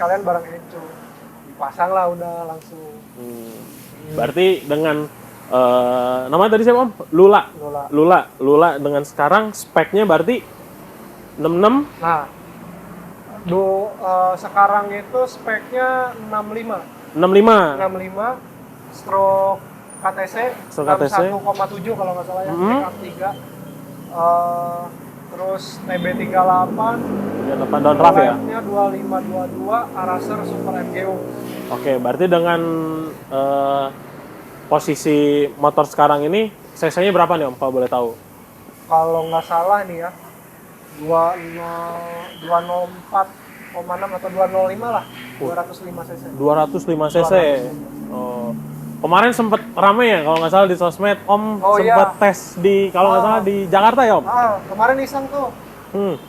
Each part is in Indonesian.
sekalian bareng Enco. Dipasang lah udah langsung. Berarti dengan namanya tadi siapa Om? Lula dengan sekarang speknya berarti 66. Nah, sekarang itu speknya 65 stroke KTC, 1,7 kalau nggak salah ya, TK3. Terus TB38 down draft ya? nya 2522 Araser Super MGU. Oke, berarti dengan posisi motor sekarang ini cc-nya berapa nih Om kalau boleh tahu? Kalau nggak salah nih ya 204,6 atau 205 lah, 205 cc. 205 cc. Oh. Kemarin sempet rame ya kalau nggak salah di sosmed Om sempet tes di kalau nggak salah di Jakarta ya Om? Kemarin iseng tuh.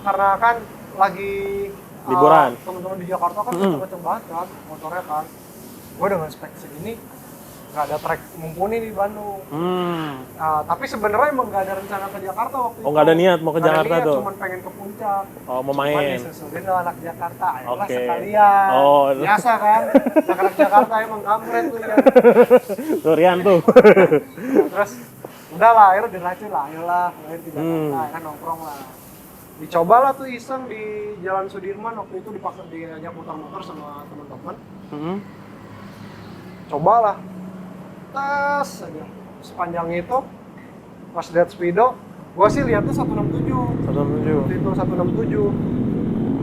Karena kan lagi liburan. Teman-teman di Jakarta kan kenceng banget kan motornya kan. Gue dengan spek segini nggak ada track mumpuni di Bandung. Tapi sebenarnya emang nggak ada rencana ke Jakarta waktu itu. Oh, nggak ada niat mau ke Jakarta tuh? Cuma pengen ke puncak. Oh, mau main. Cuman disusulin lah anak Jakarta, ayolah sekalian. Biasa kan, anak Jakarta emang kampret tuh ya. Durian tuh. Terus udahlah, akhirnya diracun lah, ayolah main ke Jakarta, kan nongkrong lah. Dicobalah tuh iseng di Jalan Sudirman waktu itu diajak muter-muter sama teman-teman. Cobalah. Tas aja sepanjang itu pas lihat speedo gua sih lihatnya 167 waktu itu 167,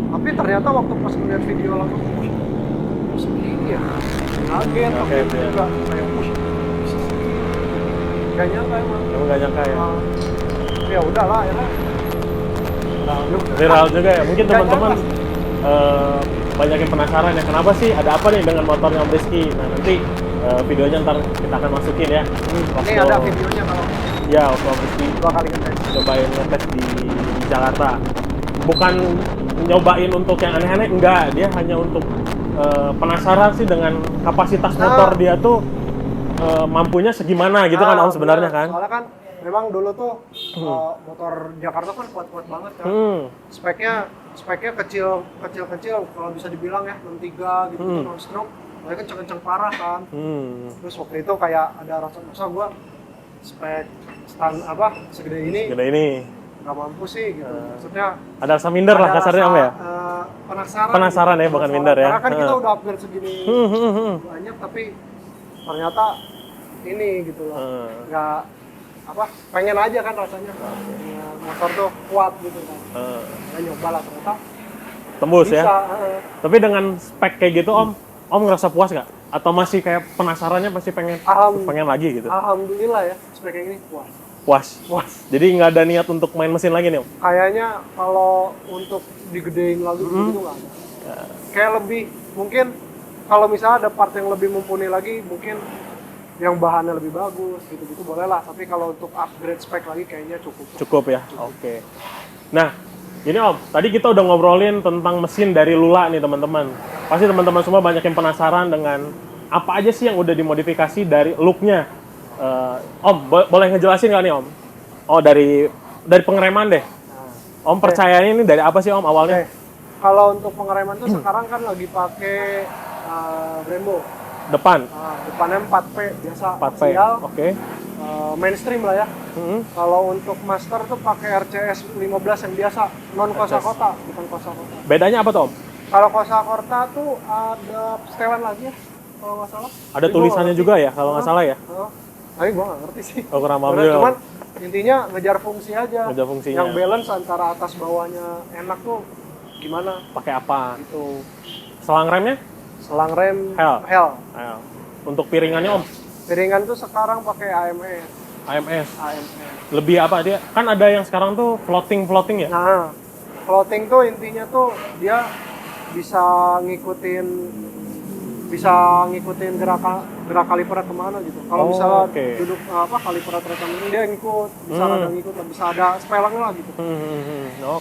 tapi ternyata waktu pas ngeliat video langsung segini ya kaget waktu itu juga kayak bisa segini gak nyangka emang gak nyangka ya? Ya udahlah ya viral juga ya, mungkin teman-teman banyak yang penasaran ya kenapa sih ada apa nih dengan motornya Om Rizky. Nah nanti videonya ntar kita akan masukin ya. Ini ada videonya kalau ya waktu Om Rizky 2 kali ngetes cobain ngetes di Jakarta. Bukan nyobain untuk yang aneh-aneh, enggak, dia hanya untuk penasaran sih dengan kapasitas motor dia tuh mampunya segimana gitu kan Om sebenarnya kan. Soalnya kan memang dulu tuh motor Jakarta kan kuat-kuat banget kan. Speknya kecil kalau bisa dibilang ya 63 gitu non stroke. Soalnya kenceng-kenceng parah kan. Terus waktu itu kayak ada rasa gua spek segede ini nggak mampu sih gitu. Maksudnya ada rasa minder lah kasarnya Om ya. Penasaran ya, bukan minder ya. Karena kan kita udah upgrade segini banyak, tapi ternyata ini gitu loh. Nggak pengen aja kan rasanya motor tuh kuat gitu kan. Nyoba lah ternyata tembus bisa, ya. Tapi dengan spek kayak gitu Om ngerasa puas nggak? Atau masih kayak penasarannya pasti pengen lagi gitu? Alhamdulillah ya, spek kayak gini puas. Jadi nggak ada niat untuk main mesin lagi nih Om? Kayaknya kalau untuk digedein lagi gitu nggak ada. Kayak lebih mungkin kalau misalnya ada part yang lebih mumpuni lagi, mungkin yang bahannya lebih bagus gitu-gitu boleh lah. Tapi kalau untuk upgrade spek lagi kayaknya cukup ya. Oke. Nah ini Om, tadi kita udah ngobrolin tentang mesin dari Lula nih teman-teman. Pasti teman-teman semua banyak yang penasaran dengan apa aja sih yang udah dimodifikasi dari looknya. Om, boleh ngejelasin nggak nih Om? Oh dari pengereman deh. Om percayanya ini dari apa sih Om awalnya? Kalau untuk pengereman tuh sekarang kan lagi pakai Brembo. Depannya 4P biasa. 4P. Oke. Mainstream lah ya. Kalau untuk master tuh pakai RCS 15 yang biasa, non kosa-kota, bukan kosa-kota. Bedanya apa tuh Om? Kalau kosa-kota tuh ada setelan lagi ya, kalau nggak salah. Ada tulisannya juga ya, kalau nggak salah ya? Tapi gua nggak ngerti sih. Oh, kurang paham juga. Cuman intinya ngejar fungsi aja. Ngejar fungsinya. Yang balance antara atas bawahnya enak tuh gimana? Pakai apa? Gitu. Selang remnya? Selang rem Hell. Untuk piringannya Om? Piringan tuh sekarang pakai AMS. Lebih apa dia? Kan ada yang sekarang tuh floating ya? Nah, floating tuh intinya tuh dia bisa ngikutin gerak kaliper kemana gitu. Kalau misalnya duduk kaliper rekam ini dia ngikut, bisa ada ngikut, bisa ada sepelang lah gitu.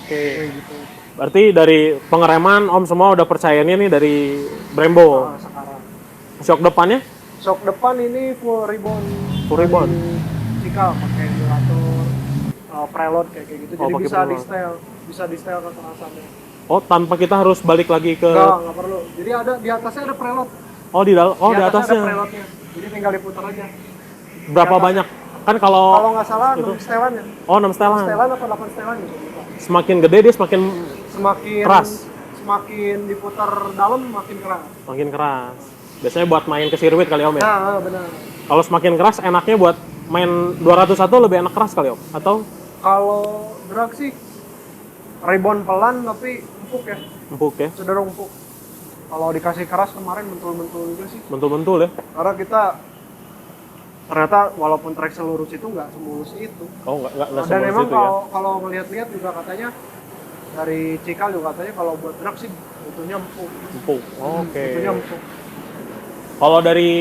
Gitu. Berarti dari pengereman Om semua udah percayanya nih dari Brembo. Sekarang. Shock depannya? Shock depan ini full ribbon. Cikal pakai dilator, preload kayak gitu. Jadi bisa di style kekerasannya. Oh, tanpa kita harus balik lagi ke... Nggak perlu. Jadi di atasnya ada preload. Oh, di dalam. Oh, di atasnya atasnya. ada preloadnya. Jadi tinggal diputar aja. Berapa banyak? Kan kalau Nggak salah 6 setelan ya. Oh, 6 6 setelan. setelan atau 8 setelan gitu. Semakin gede dia semakin keras. Semakin diputar dalam makin keras. Makin keras. Biasanya buat main ke sirkuit kali Om ya. Nah, benar. Kalau semakin keras enaknya buat main 201 lebih enak keras kali Om. Atau kalau drag sih rebound pelan tapi empuk ya. empuk ya. Cenderung empuk. Kalau dikasih keras kemarin mentul-mentul juga sih. Mentul-mentul ya. Karena kita ternyata walaupun trek selurus itu nggak semulus itu. Oh, enggak Dan semulus emang itu ya. kalau ngelihat-lihat juga katanya dari Cikal juga katanya kalau buat drag sih butuhnya empuk. Empuk. Oke. Butuhnya empuk. Kalau dari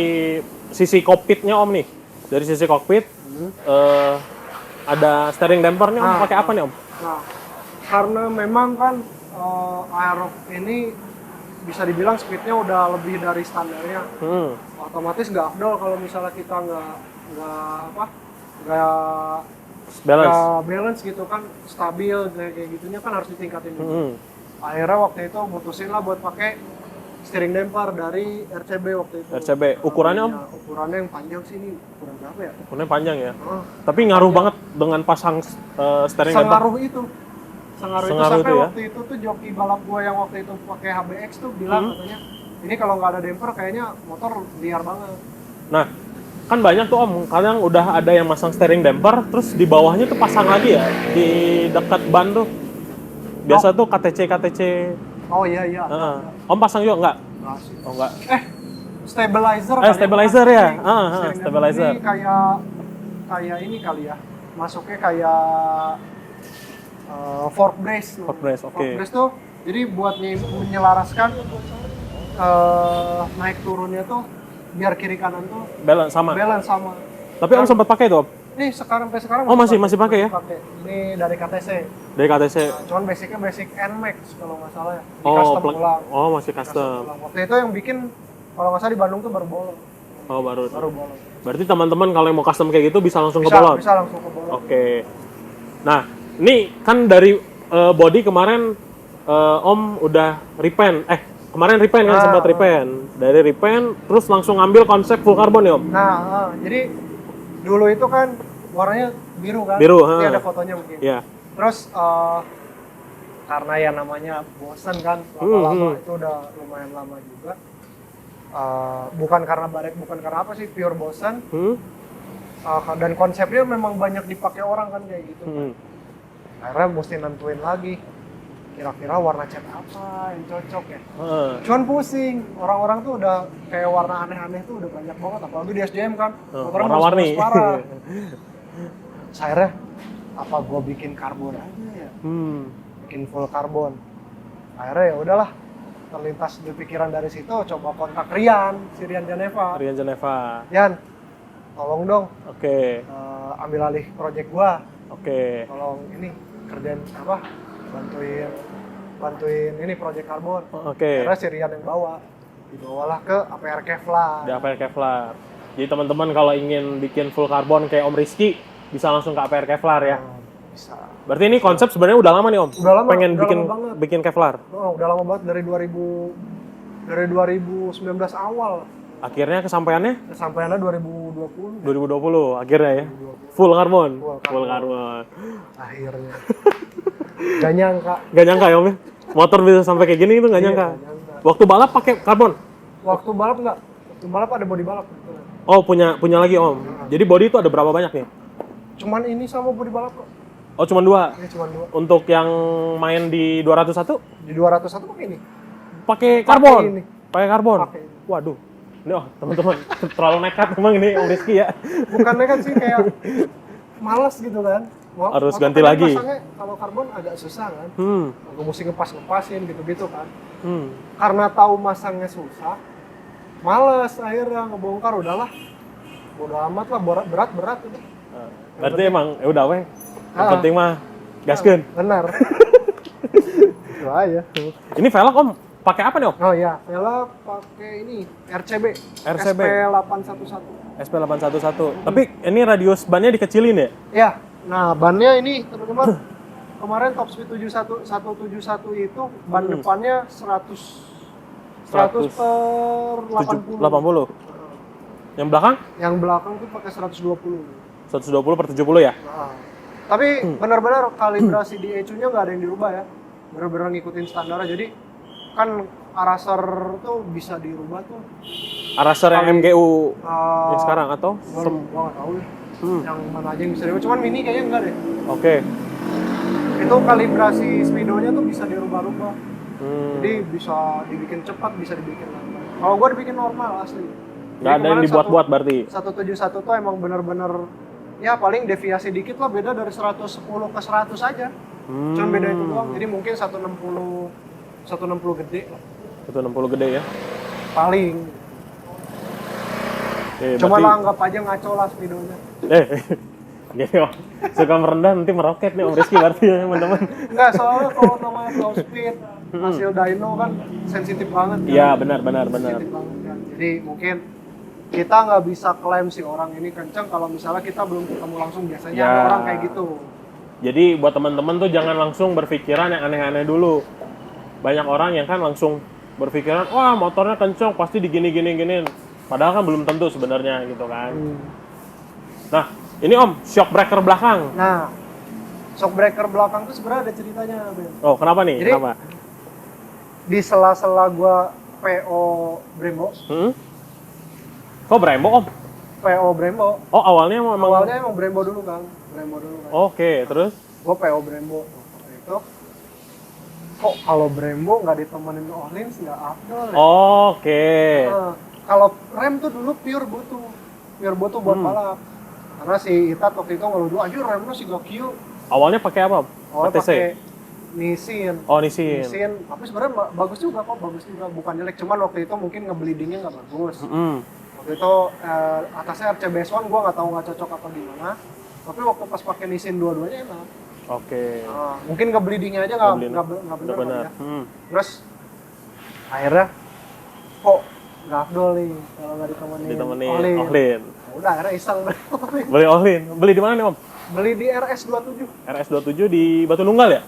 sisi kokpitnya Om nih. Dari sisi kokpit ada steering dampernya Om pakai apa nih Om? Nah, karena memang kan Aerox ini bisa dibilang speednya udah lebih dari standarnya. Otomatis nggak afdol kalau misalnya kita nggak balance gitu kan, stabil kayak gitunya kan harus ditingkatin dulu. Akhirnya waktu itu mutusin lah buat pakai steering damper dari RCB waktu itu. RCB ukurannya Om? Ukurannya yang panjang sih, ini ukuran berapa ya? Ukurannya panjang ya. Tapi ngaruh banget dengan pasang steering damper. Sengaruh itu Sengaruh sampai itu ya? waktu itu tuh joki balap gua yang waktu itu pakai HBX tuh bilang katanya ini kalau nggak ada damper kayaknya motor liar banget. Nah, kan banyak tuh Om, kadang udah ada yang masang steering damper, terus di bawahnya tuh pasang lagi ya, di dekat ban tuh. Biasa tuh KTC. Oh iya. Om pasang juga nggak? Nggak sih. Oh nggak. Stabilizer. Stabilizer ya? Steering Stabilizer. ini kayak ini kali ya. Masuknya kayak fork brace. Fork brace, oke. Fork brace tuh jadi buat menyelaraskan naik turunnya tuh biar kiri kanan tuh Balance sama. Tapi Tapi Om sempat pakai tuh Om? Nih sampai sekarang Oh masih pakai ya? Ini dari KTC. Dari KTC. Cuman basicnya basic NMAX kalau nggak salah ya. Di Oh, custom ulang. Oh masih custom. Waktu itu yang bikin kalau nggak salah di Bandung tuh baru bolong. Oh baru. Bolong. Berarti teman-teman kalau yang mau custom kayak gitu bisa langsung ke bolot? Bisa langsung ke bolot. Oke. Nah, ini kan dari body kemarin Om udah repaint. Kemarin repaint kan sempat repaint. Dari repaint terus langsung ambil konsep full carbon ya Om? Nah, jadi dulu itu kan warnanya biru kan? Biru, Ini ada fotonya mungkin. Iya. Terus karena ya namanya bosan kan, lama-lama itu udah lumayan lama juga. Bukan karena baret, bukan karena apa sih, pure bosan. Dan konsepnya memang banyak dipakai orang kan kayak gitu. Akhirnya mesti nentuin lagi. Kira-kira warna cat apa yang cocok ya? Cuman pusing, orang-orang tuh udah kayak warna aneh-aneh tuh udah banyak banget, apalagi di SDM kan, warna-warni. Akhirnya, apa gue bikin karbon aja ya? Bikin full karbon. Akhirnya ya udahlah, terlintas di pikiran dari situ, coba kontak Rian, si Rian Geneva. Yan, tolong dong, ambil alih project gua. Tolong ini kerjain apa? Bantuin ini project karbon. Karena si Rian yang dibawalah ke APR Kevlar. Di APR Kevlar. Jadi teman-teman kalau ingin bikin full karbon kayak Om Rizky bisa langsung ke APR Kevlar ya. Bisa. Berarti ini konsep sebenarnya udah lama nih Om. Udah lama. Pengen bikin Kevlar. Udah lama banget dari 2019 awal. Akhirnya kesampaiannya 2020. 2020 akhirnya ya. Full karbon. Akhirnya. Gak nyangka ya Om ya? Motor bisa sampai kayak gini itu gak nyangka. Waktu balap pakai karbon? Waktu balap enggak. Waktu balap ada body balap. Oh punya lagi Om. Jadi body itu ada berapa banyak nih? Cuman ini sama body balap kok. Oh cuma 2? Ini cuma 2. Untuk yang main di 201? Di 201 pakai ini? Pakai karbon? Pakai karbon? Waduh. Ini teman-teman terlalu nekat memang ini Om Rizky ya. Bukan nekat sih, kayak malas gitu kan. Harus ganti lagi. Masangnya kalau karbon agak susah kan. Aku mesti ngepasin gitu-gitu kan. Karena tahu masangnya susah, males akhirnya ngebongkar, udahlah. Bodo amat lah, berat itu. Berarti emang ya udah weh. Yang penting mah gaskeun. Benar. Itu aja. Ini velg Om pakai apa nih Om? Oh iya, velg pakai ini RCB. SP811. SP811. Tapi ini radius bannya dikecilin ya? Iya. Nah, bannya ini teman-teman kemarin top speed 171 itu ban depannya 100 100 per 80. 80. Yang belakang? Yang belakang tuh pakai 120. 120 per 70 ya? Nah, tapi benar-benar kalibrasi di ECU-nya nggak ada yang dirubah ya. Benar-benar ngikutin standar. Jadi kan araser tuh bisa dirubah tuh. Araser yang MGU yang Uh, sekarang atau? gua nggak tahu ya. Yang mana aja yang bisa dirubah. Cuman mini kayaknya enggak deh. Oke. Itu kalibrasi speedonya tuh bisa dirubah-rubah. Jadi bisa dibikin cepat, bisa dibikin lambat. Kalau gua dibikin normal asli. Nggak ada yang dibuat-buat berarti? 171 tuh emang bener-bener ya paling deviasi dikit lah, beda dari 110 ke 100 aja. Cuma beda itu doang. Jadi mungkin 160 gede lah. 160 gede ya? Paling. Cuma lah anggap aja ngaco lah speedonya. Gini Om, suka merendah nanti meroket nih Om Rizky berarti ya teman-teman. Enggak, soalnya kalau namanya flow speed, hasil dyno kan sensitif banget kan. Iya benar. Sensitif banget kan. Jadi mungkin kita nggak bisa klaim si orang ini kencang kalau misalnya kita belum ketemu langsung. Biasanya Ya. ada orang kayak gitu. Jadi buat teman-teman tuh jangan langsung berpikiran yang aneh-aneh dulu. Banyak orang yang kan langsung berpikiran, wah motornya kencang pasti digini-gini-giniin. Padahal kan belum tentu sebenarnya gitu kan. Nah, ini Om, shock breaker belakang. Nah, shock breaker belakang tuh sebenarnya ada ceritanya, Ben. Oh, kenapa nih? Jadi, Kenapa? Di sela-sela gua PO Brembo, Kok Brembo Om? PO Brembo. Oh, awalnya emang... Awalnya emang Brembo dulu kan. Oke, terus? Gua PO Brembo. Waktu itu kok kalau Brembo nggak ditemenin Ohlins nggak afdol ya? Oke. Nah, kalau rem tuh dulu pure butuh buat balap. Karena si Itat waktu itu ngeluh dulu, anjir remnya si Gokyo. Awalnya pakai apa? Om? Awalnya PTC? pakai Nissin. Oh, Nissin. Tapi sebenarnya bagus juga, bukan jelek. Cuman waktu itu mungkin ngebleedingnya nggak bagus. Waktu itu atasnya RCBS1 gua nggak tahu nggak cocok apa gimana. Tapi waktu pas pakai Nissin dua-duanya enak. Oke. Mungkin ngebleedingnya aja nggak bener. Ya. Terus akhirnya kok nggak afdol nih kalau nggak ditemenin Ohlin. Udah akhirnya iseng Beli Ohlin. Beli di mana nih Om? beli di RS27. RS27 di Batu Nunggal ya?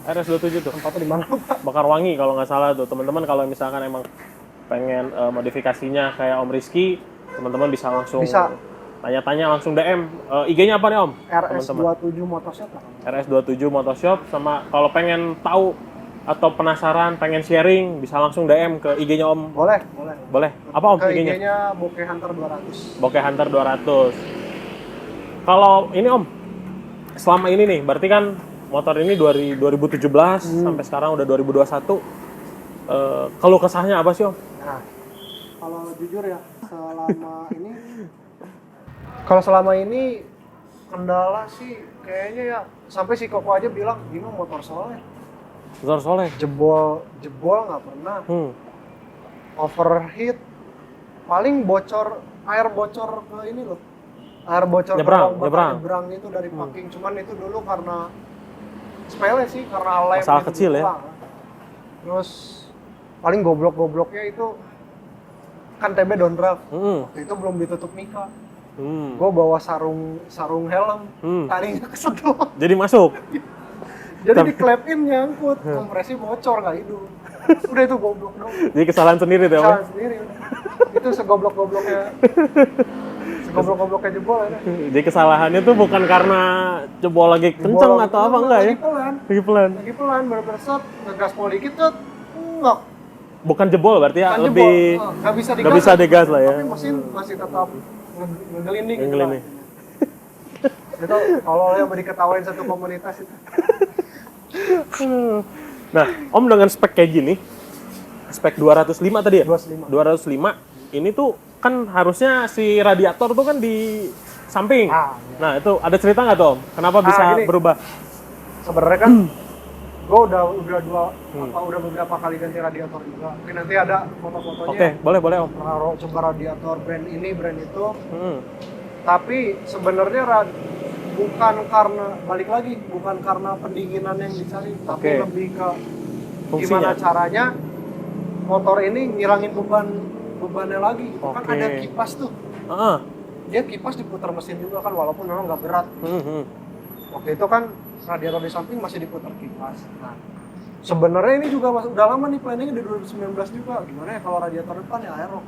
RS27 tuh. Tempatnya di mana Pak? Bakarwangi kalau nggak salah tuh. Teman-teman kalau misalkan emang pengen modifikasinya kayak Om Rizky, teman-teman bisa langsung tanya-tanya langsung DM. IG-nya apa nih Om? RS27 Motorshop lah. RS27 Motorshop. Sama kalau pengen tahu atau penasaran, pengen sharing, bisa langsung DM ke IG-nya Om. Boleh. Apa Om Ke IG-nya? IG-nya Bokeh Hunter 200. Bokeh Hunter 200. Kalau ini Om, selama ini nih, berarti kan motor ini 2017 sampai sekarang udah 2021. Kalau kesahnya apa sih Om? Nah, kalau jujur ya, selama ini kendala sih kayaknya ya sampai si Koko aja bilang, "Ini motor soleh." Motor soleh. Jebol nggak pernah. Overheat, paling air bocor ke ini loh. Air bocor nyebrang itu dari packing. Cuman itu dulu karena sepele sih, karena lem. Masalah kecil ya. Terus paling gobloknya itu kan TB downdraft. Waktu itu belum ditutup mika. Gue bawa sarung helm, talinya kesedot. Jadi masuk. Jadi di clap in nyangkut, kompresi bocor nggak hidup. Udah itu goblok dong. Jadi kesalahan sendiri tuh Om. Kesalahan sendiri udah. Itu segobloknya jebol ya. Jadi kesalahannya tuh bukan karena jebol lagi kenceng atau apa enggak ya? Lagi pelan. Bener-bener set, ngegas mau dikit tuh, enggak. Bukan jebol berarti ya, Kan lebih nggak bisa digas lah ya. Tapi mesin masih tetap ngegelinding. Ngegelinding. Itu kalau yang diketawain satu komunitas itu. Nah, Om dengan spek kayak gini, spek 205 tadi ya? 205. Ini tuh kan harusnya si radiator tuh kan di samping. Nah, itu ada cerita nggak tuh Om? Kenapa bisa berubah? Sebenarnya kan gue udah beberapa kali ganti radiator juga. Mungkin nanti ada foto-fotonya. Oke, boleh Om. Coba radiator brand ini, brand itu. Tapi sebenarnya bukan karena pendinginan yang dicari, tapi lebih ke gimana caranya motor ini ngilangin bebannya lagi. Kan ada kipas tuh. Dia kipas diputar mesin juga kan, walaupun memang nggak berat. Waktu itu kan radiator di samping masih diputar kipas. Nah, sebenarnya ini juga udah lama nih planningnya di 2019 juga. Gimana ya kalau radiator depan ya aero?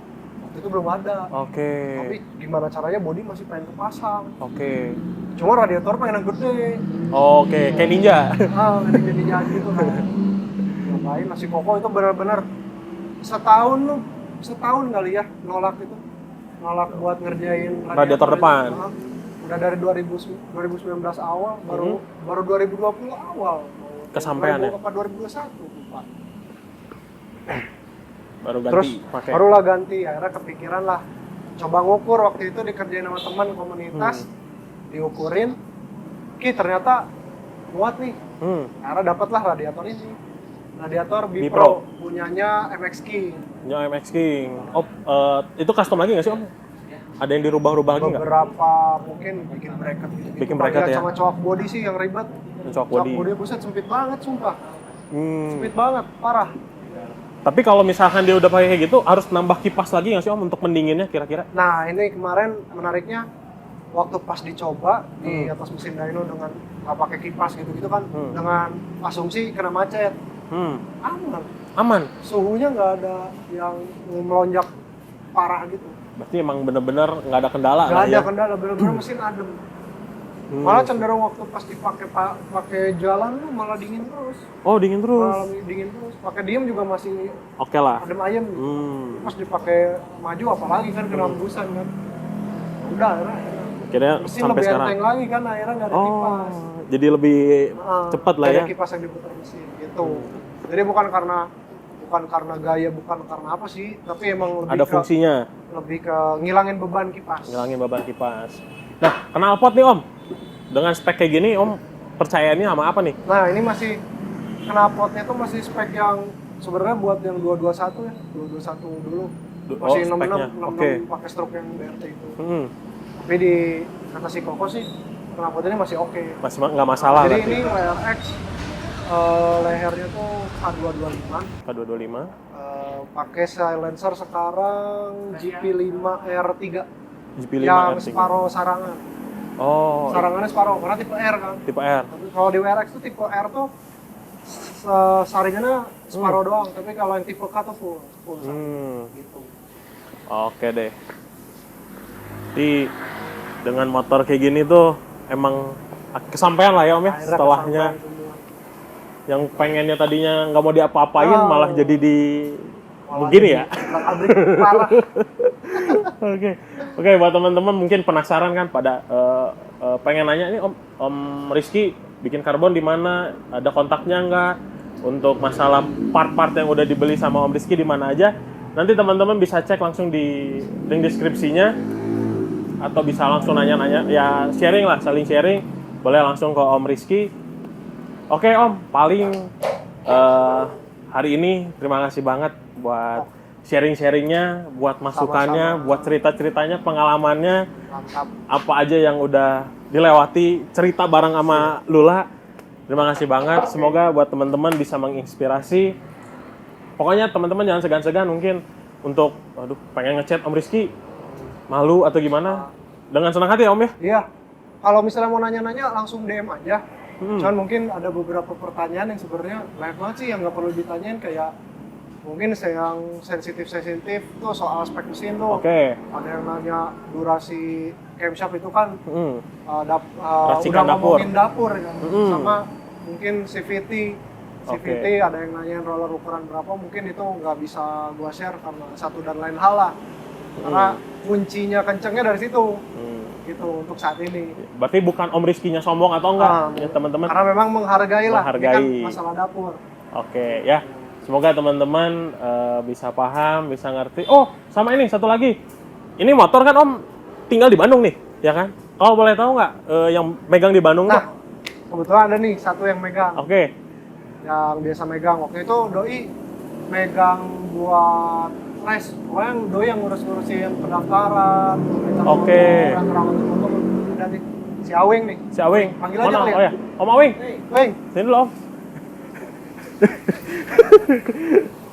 Waktu itu belum ada. Oke. Tapi gimana caranya body masih pengen kepasang. Oke. Cuma radiator pengen yang gede. Oke, kayak ninja. Ini jadi gitu kan. Ngapain nasi koko itu benar-benar setahun kali ya nolak buat ngerjain Radiator depan. Udah dari 2019 awal, baru 2020 awal. Kesampaian ya? Apa 2021 lupa. Baru ganti. Terus pakai. barulah ganti, akhirnya kepikiran lah. Coba ngukur waktu itu dikerjain sama teman komunitas, diukurin, ternyata muat nih. Akhirnya dapatlah radiator ini. Radiator Bipro punyanya MX King. Punya MX King. Oh, itu custom lagi nggak sih Om? Ada yang dirubah-rubah lagi nggak? Beberapa mungkin bikin bracket. Bikin bracket ya? Sama cowok body sih yang ribet. Cowok body. Cowok body buset sempit banget sumpah. Sempit banget, parah. Tapi kalau misalkan dia udah pakai kayak gitu, harus nambah kipas lagi nggak sih Om untuk pendinginnya kira-kira? Nah ini kemarin menariknya, waktu pas dicoba di atas mesin dyno dengan nggak pakai kipas gitu kan, dengan asumsi kena macet. Aman. Suhunya nggak ada yang melonjak parah gitu. Berarti emang bener-bener nggak ada kendala Nggak lah ada ya? kendala, bener-bener mesin adem. Malah cenderung waktu pas pakai jalan tuh malah dingin terus. Oh, dingin terus? Malah dingin terus. Pakai diem juga masih Oke lah. adem ayem. Pas dipakai maju apalagi kan kena hembusan kan. Udah akhirnya Kira mesin sampai lebih sekarang. enteng lagi kan akhirnya nggak ada kipas. Jadi lebih cepat lah ya? Ada kipas yang diputar mesin gitu. Jadi bukan karena gaya, bukan karena apa sih, tapi emang lebih Ada fungsinya? Lebih ke ngilangin beban kipas. Ngilangin beban kipas. Nah, knalpot nih Om. Dengan spek kayak gini Om percayaannya sama apa nih? Nah ini masih knalpotnya tuh masih spek yang sebenarnya buat yang 221 ya, 221 dulu. Masih 66 pakai stroke yang BRT itu. Tapi di kata si Koko sih knalpotnya masih oke. Masih nggak masalah. Jadi berarti. ini WRX lehernya tuh K225. K225. Pakai silencer sekarang GP5R3. GP5R3. Yang separuh sarangan. Oh. Sarangannya separuh karena tipe R kan. Tipe R. Tapi kalau di WRX tuh tipe R tuh saringannya separuh doang, tapi kalau yang tipe K tuh full gitu. Oke deh. Jadi dengan motor kayak gini tuh emang kesampaian lah ya Om ya. Akhirnya Setelahnya yang pengennya tadinya nggak mau diapa-apain malah jadi begini ya. Parah. Oke, buat teman-teman mungkin penasaran kan pada pengen nanya nih Om Rizky bikin karbon di mana, ada kontaknya nggak? Untuk masalah part-part yang udah dibeli sama Om Rizky di mana aja? Nanti teman-teman bisa cek langsung di link deskripsinya atau bisa langsung nanya-nanya, ya sharing lah, saling sharing. Boleh langsung ke Om Rizky. Oke Om, paling hari ini terima kasih banget buat sharing-sharingnya, buat masukannya, buat cerita-ceritanya, pengalamannya, Mantap. apa aja yang udah dilewati, cerita bareng sama Lula. Terima kasih banget. Semoga buat teman-teman bisa menginspirasi. Pokoknya teman-teman jangan segan-segan mungkin untuk, pengen ngechat Om Rizky, malu atau gimana, dengan senang hati ya Om ya. Iya. Kalau misalnya mau nanya-nanya langsung DM aja. Cuman mungkin ada beberapa pertanyaan yang sebenarnya banyak banget sih yang nggak perlu ditanyain, kayak mungkin yang sensitif tuh soal spek mesin tuh. Oke. Ada yang nanya durasi camshaft itu kan Racikan udah dapur. ngomongin dapur kan. Sama mungkin CVT ada yang nanyain roller ukuran berapa, mungkin itu nggak bisa gua share karena satu dan lain hal lah. Karena kuncinya kencengnya dari situ. Gitu untuk saat ini. Berarti bukan Om Rizky-nya sombong atau enggak ya teman-teman? Karena memang menghargai lah. Ini kan masalah dapur. Oke ya. Semoga teman-teman bisa paham, bisa ngerti. Oh, sama ini satu lagi. Ini motor kan Om tinggal di Bandung nih, ya kan? Kalau boleh tahu nggak yang megang di Bandung tuh? Kebetulan ada nih satu yang megang. Oke. Yang biasa megang. Waktu itu Doi megang buat race. Pokoknya Doi yang ngurus-ngurusin pendaftaran. Oke. Dari si Aweng nih. Si Aweng. Panggil aja kali ya. Oh ya, Om Aweng. Weng. Sini dulu Om.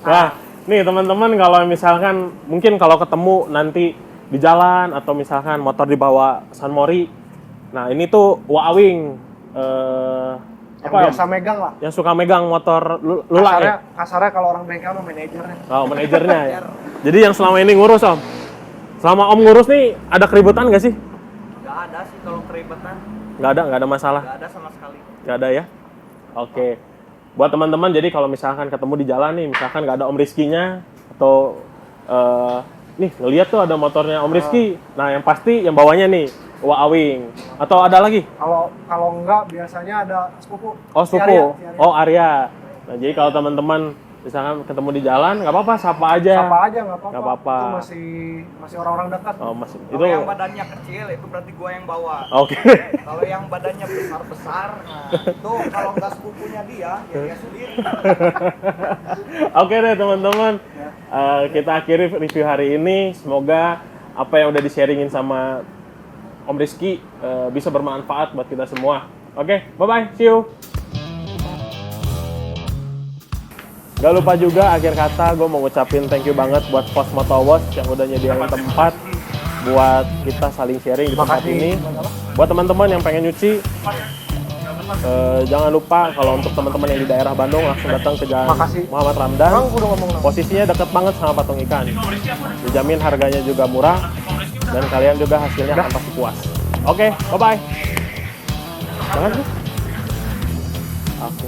Nah, nih teman-teman kalau misalkan mungkin kalau ketemu nanti di jalan atau misalkan motor dibawa San Mori, nah ini tuh Wa Awing. Yang apa biasa megang lah. yang suka megang motor Lula ya? Kasarnya kalau orang bengkel mah manajernya. Oh, manajernya ya. Jadi yang selama ini ngurus Om. Selama Om ngurus nih ada keributan nggak sih? Nggak ada sih kalau keribetan, Nggak ada masalah. nggak ada sama sekali. Nggak ada ya? Oke. Buat teman-teman, jadi kalau misalkan ketemu di jalan nih, misalkan nggak ada Om Rizky-nya, atau nih ngeliat tuh ada motornya Om Rizky, nah yang pasti yang bawanya nih, Wah Awing. Atau ada lagi? Kalau enggak biasanya ada sepupu. Oh, Si sepupu. Arya. Oh, Arya. Nah, jadi kalau teman-teman misalkan ketemu di jalan, nggak apa-apa, sapa aja. Sapa aja nggak apa-apa. Nggak apa-apa. Itu masih orang-orang dekat. Oh, masih. Kalau yang badannya kecil itu berarti gua yang bawa. Oke. Kalau yang badannya besar-besar, nah itu kalau nggak sepupunya dia, ya dia sendiri. Oke deh teman-teman, kita akhiri review hari ini. Semoga apa yang udah di-sharingin sama Om Rizky bisa bermanfaat buat kita semua. Oke, bye-bye, see you. Gak lupa juga akhir kata gue mau ngucapin thank you banget buat Pos Motowash yang udah nyediain tempat buat kita saling sharing di tempat ini. Buat teman-teman yang pengen nyuci, jangan lupa kalau untuk teman-teman yang di daerah Bandung langsung datang ke Jalan Makasih. Muhammad Ramdan. Bang, udah ngomong nama. Posisinya deket banget sama patung ikan. Dijamin harganya juga murah dan kalian juga hasilnya akan pasti puas. Oke, bye-bye. Jangan tuh. Aku.